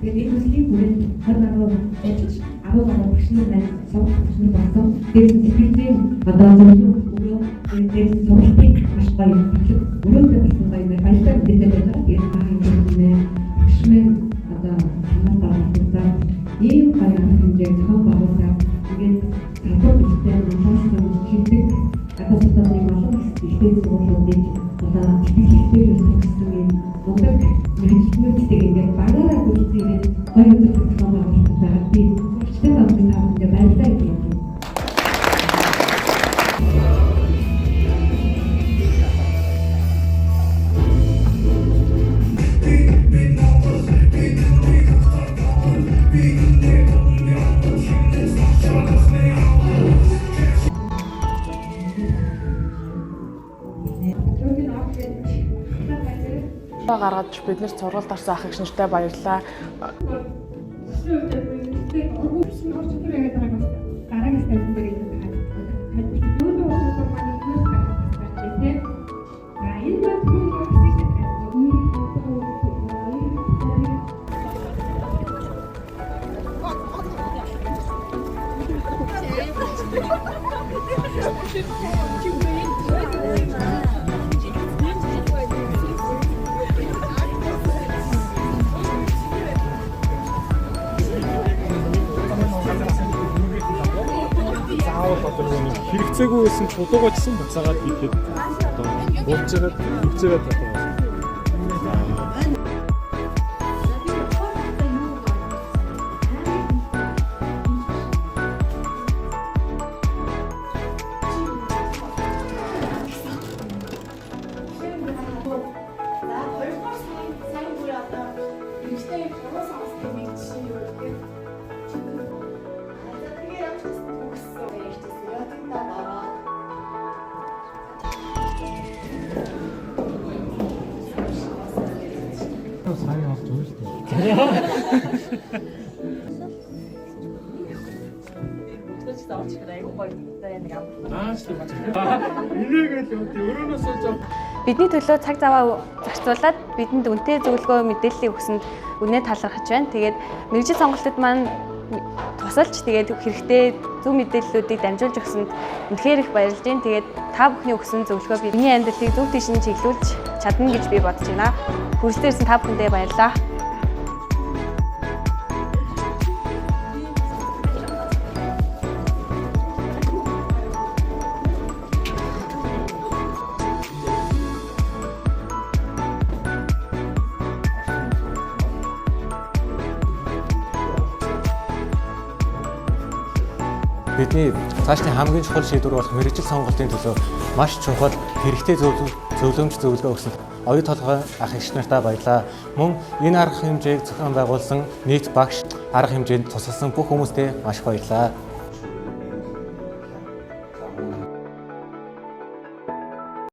Тэгээд энэ төслийн хүрээнд 20 гаруй ажиллаж 10 гаруй багшны байна. Сурах багшны болсон. Дээрээс сэтгэлийн одоо зөвлөгөө өгөө. Дээрээс сургалтыг маш гоё өрөөндөө болсон гоё баяртай мэдээлэл байна. Тэгээд хэмжээ багшмын одоо хамаар байгуулагдсан ийм гоё хэмжээ зохион байгуулсан. Тэгээд салбар бүтээн хамаасан шилдэг академик олон ихтэй сургуулиудыг одоо ихтэй өсгсөн юм мундаг мэргэжлүүдтэй ингээд багаараа бүрдээд гоё зөвлөгөө зохион байгуулсан байгаа. Би хүчтэй амтны таамаглаж баярлалаа гэж байна. Гаргаж биднэрт сургалт орсон ах эгч нартай баярлалаа. Хэрэгцээгүй байсан ч удуугачсан буцаагаад ихэд одоо уулзаад хөвцөөд одоо сайн авч өгнө шүү дээ. Бидний төлөө цаг зав зарцуулаад бидэнд үнэтэй зөвлөгөө мэдээллийг өгсөнд үнэ талархаж байна. Тэгээд мэргэжил сонголтод маань тусалж тэгээд хэрэгтэй зөв мэдээллүүдийг дамжуулж өгсөнд үнэхээр их баярлж байна. Тэгээд та бүхний өгсөн зөвлөгөө миний амьдралыг зөв тийш нь чиглүүлж чадна гэж би бодож байна. Хүрэлцээрсэн та бүхэндээ баярлалаа. Бидний цаашдын хамгийн чухал шийдвэр болох мэргэжил сонголтын төлөө маш чухал хэрэгтэй зөвлөмж зөвлөгөө өгсөн оюу толгой ах эгч нартаа баярлалаа. Мөн энэ арга хэмжээг зохион байгуулсан нийт багш, арга хэмжээнд тусалсан бүх хүмүүстээ маш баярлалаа.